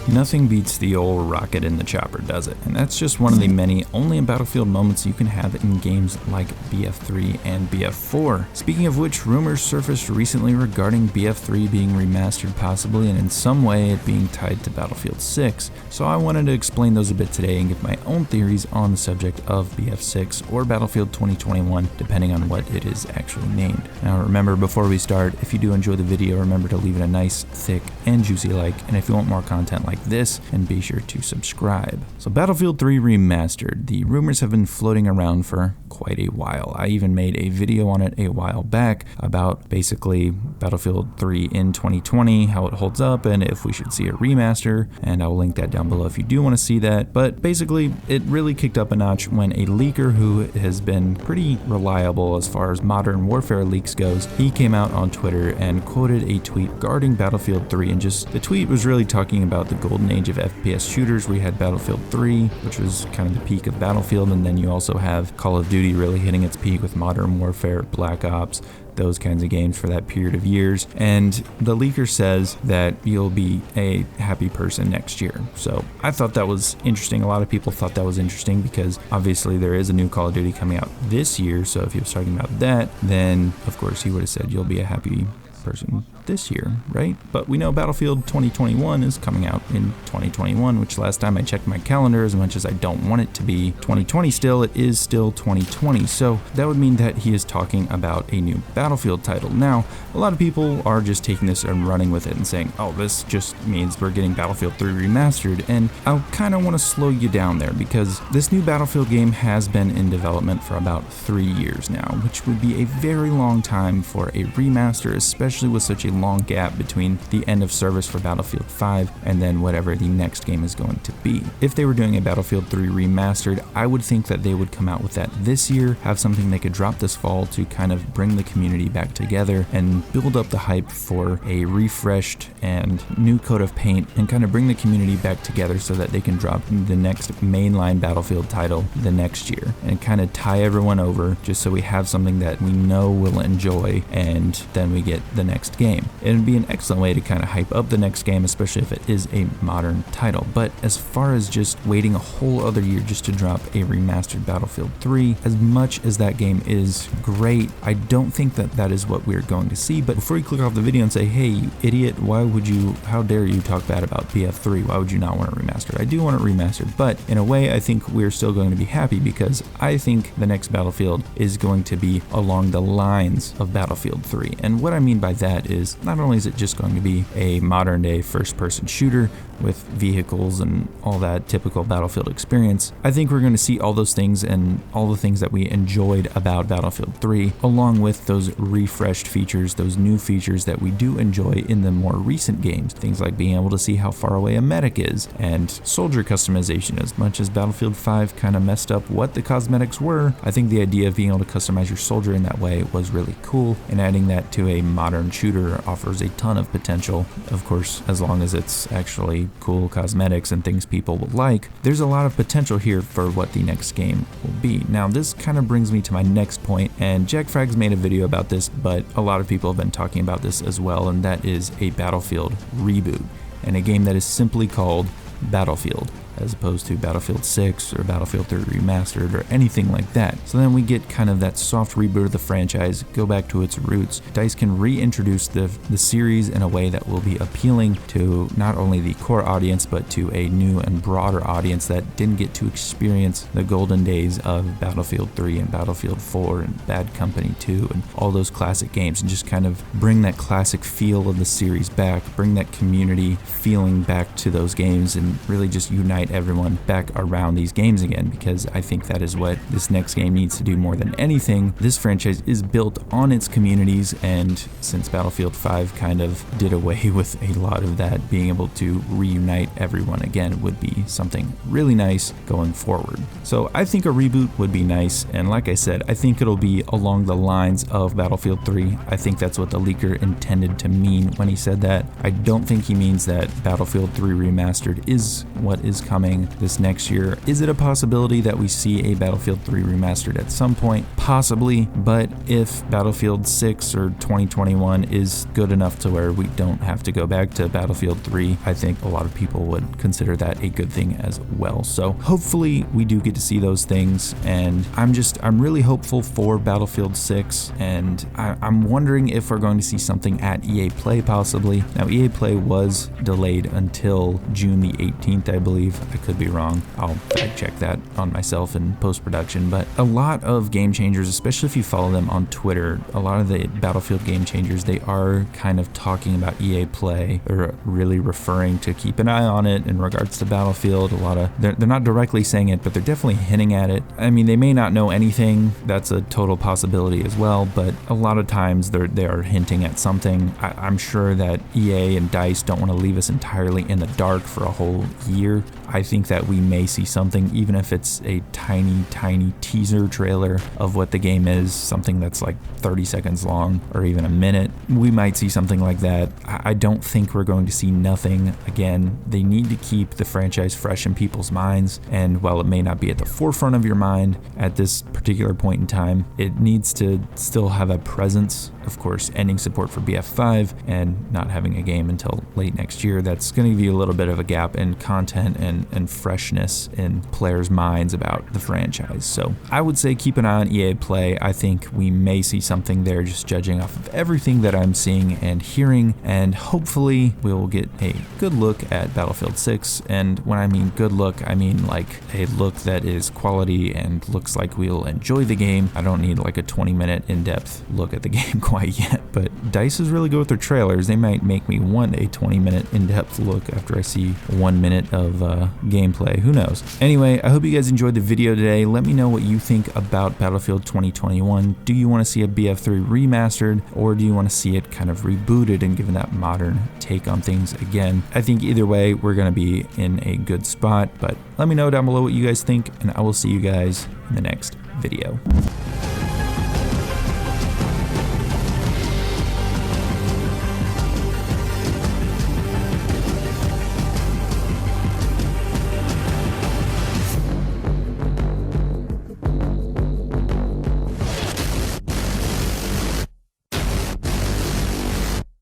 Nothing beats the old rocket in the chopper, does it? And that's just one of the many only in Battlefield moments you can have in games like BF3 and BF4. Speaking of which, rumors surfaced recently regarding BF3 being remastered possibly, and in some way it being tied to Battlefield 6. So I wanted to explain those a bit today and give my own theories on the subject of BF6 or Battlefield 2021, depending on what it is actually named. Now remember, before we start, if you do enjoy the video, remember to leave it a nice, thick, and juicy like, and if you want more content like this, then be sure to subscribe. So Battlefield 3 Remastered. The rumors have been floating around for quite a while. I even made a video on it a while back about basically Battlefield 3 in 2020, how it holds up, and if we should see a remaster, and I'll link that down below if you do want to see that. But basically, it really kicked up a notch when a leaker who has been pretty reliable as far as modern warfare leaks goes, he came out on Twitter and quoted a tweet regarding Battlefield 3, and just the tweet was really talking about the golden age of FPS shooters. We had Battlefield 3, which was kind of the peak of Battlefield, and then you also have Call of Duty really hitting its peak with Modern Warfare, Black Ops, those kinds of games for that period of years. And the leaker says that you'll be a happy person next year. So I thought that was interesting. A lot of people thought that was interesting because obviously there is a new Call of Duty coming out this year. So if he was talking about that, then of course he would have said you'll be a happy person this year, right? But we know Battlefield 2021 is coming out in 2021, which last time I checked my calendar, as much as I don't want it to be 2020 still, it is still 2020. So that would mean that he is talking about a new Battlefield title. Now, a lot of people are just taking this and running with it and saying, oh, this just means we're getting Battlefield 3 Remastered. And I kind of want to slow you down there because this new Battlefield game has been in development for about 3 years now, which would be a very long time for a remaster, especially with such a long gap between the end of service for Battlefield 5 and then whatever the next game is going to be. If they were doing a Battlefield 3 Remastered, I would think that they would come out with that this year, have something they could drop this fall to kind of bring the community back together and build up the hype for a refreshed and new coat of paint and kind of bring the community back together so that they can drop the next mainline Battlefield title the next year and kind of tie everyone over just so we have something that we know we'll enjoy, and then we get the next game. It'd be an excellent way to kind of hype up the next game, especially if it is a modern title. But as far as just waiting a whole other year just to drop a remastered Battlefield 3, as much as that game is great, I don't think that that is what we're going to see. But before you click off the video and say, hey, you idiot, how dare you talk bad about BF3? Why would you not want it remastered? I do want it remastered, but in a way, I think we're still going to be happy because I think the next Battlefield is going to be along the lines of Battlefield 3. And what I mean by that is, not only is it just going to be a modern day first-person shooter with vehicles and all that typical Battlefield experience, I think we're going to see all those things and all the things that we enjoyed about Battlefield 3, along with those refreshed features, those new features that we do enjoy in the more recent games. Things like being able to see how far away a medic is, and soldier customization. As much as Battlefield 5 kind of messed up what the cosmetics were, I think the idea of being able to customize your soldier in that way was really cool, and adding that to a modern shooter offers a ton of potential. Of course, as long as it's actually cool cosmetics and things people will like, there's a lot of potential here for what the next game will be. Now, this kind of brings me to my next point, and Jack Frags made a video about this, but a lot of people have been talking about this as well, and that is a Battlefield reboot, and a game that is simply called Battlefield, as opposed to Battlefield 6 or Battlefield 3 Remastered or anything like that. So then we get kind of that soft reboot of the franchise, go back to its roots. DICE can reintroduce the series in a way that will be appealing to not only the core audience, but to a new and broader audience that didn't get to experience the golden days of Battlefield 3 and Battlefield 4 and Bad Company 2 and all those classic games, and just kind of bring that classic feel of the series back, bring that community feeling back to those games, and really just unite everyone back around these games again, because I think that is what this next game needs to do more than anything. This franchise is built on its communities, and since Battlefield 5 kind of did away with a lot of that, being able to reunite everyone again would be something really nice going forward. So I think a reboot would be nice, and like I said, I think it'll be along the lines of Battlefield 3. I think that's what the leaker intended to mean when he said that. I don't think he means that Battlefield 3 Remastered is what is coming coming this next year. Is it a possibility that we see a Battlefield 3 remastered at some point? Possibly, but if Battlefield 6 or 2021 is good enough to where we don't have to go back to Battlefield 3, I think a lot of people would consider that a good thing as well. So hopefully we do get to see those things, and I'm really hopeful for Battlefield 6, and I'm wondering if we're going to see something at EA Play possibly. Now EA Play was delayed until June the 18th, I believe. I could be wrong. I'll fact check that on myself in post-production, but a lot of game changers, especially if you follow them on Twitter, a lot of the Battlefield game changers, they are kind of talking about EA Play. They're really referring to keep an eye on it in regards to Battlefield. They're not directly saying it, but they're definitely hinting at it. I mean, they may not know anything. That's a total possibility as well, but a lot of times they are hinting at something. I'm sure that EA and DICE don't want to leave us entirely in the dark for a whole year. I think that we may see something, even if it's a tiny teaser trailer of what the game is, something that's like 30 seconds long or even a minute. We might see something like that. I don't think we're going to see nothing. Again, they need to keep the franchise fresh in people's minds, and while it may not be at the forefront of your mind at this particular point in time, it needs to still have a presence. Of course, ending support for BF5 and not having a game until late next year, that's going to give you a little bit of a gap in content and freshness in players' minds about the franchise. So I would say keep an eye on EA Play. I think we may see something there, just judging off of everything that I'm seeing and hearing, and hopefully we'll get a good look at Battlefield 6. And when I mean good look, I mean like a look that is quality and looks like we'll enjoy the game. I don't need like a 20-minute in-depth look at the game quite yet, but DICE is really good with their trailers. They might make me want a 20-minute in-depth look after I see 1 minute of gameplay. Who knows? Anyway, I hope you guys enjoyed the video today. Let me know what you think about Battlefield 2021. Do you want to see a BF3 remastered, or do you want to see it kind of rebooted and given that modern take on things again? I think either way, we're going to be in a good spot, but let me know down below what you guys think, and I will see you guys in the next video.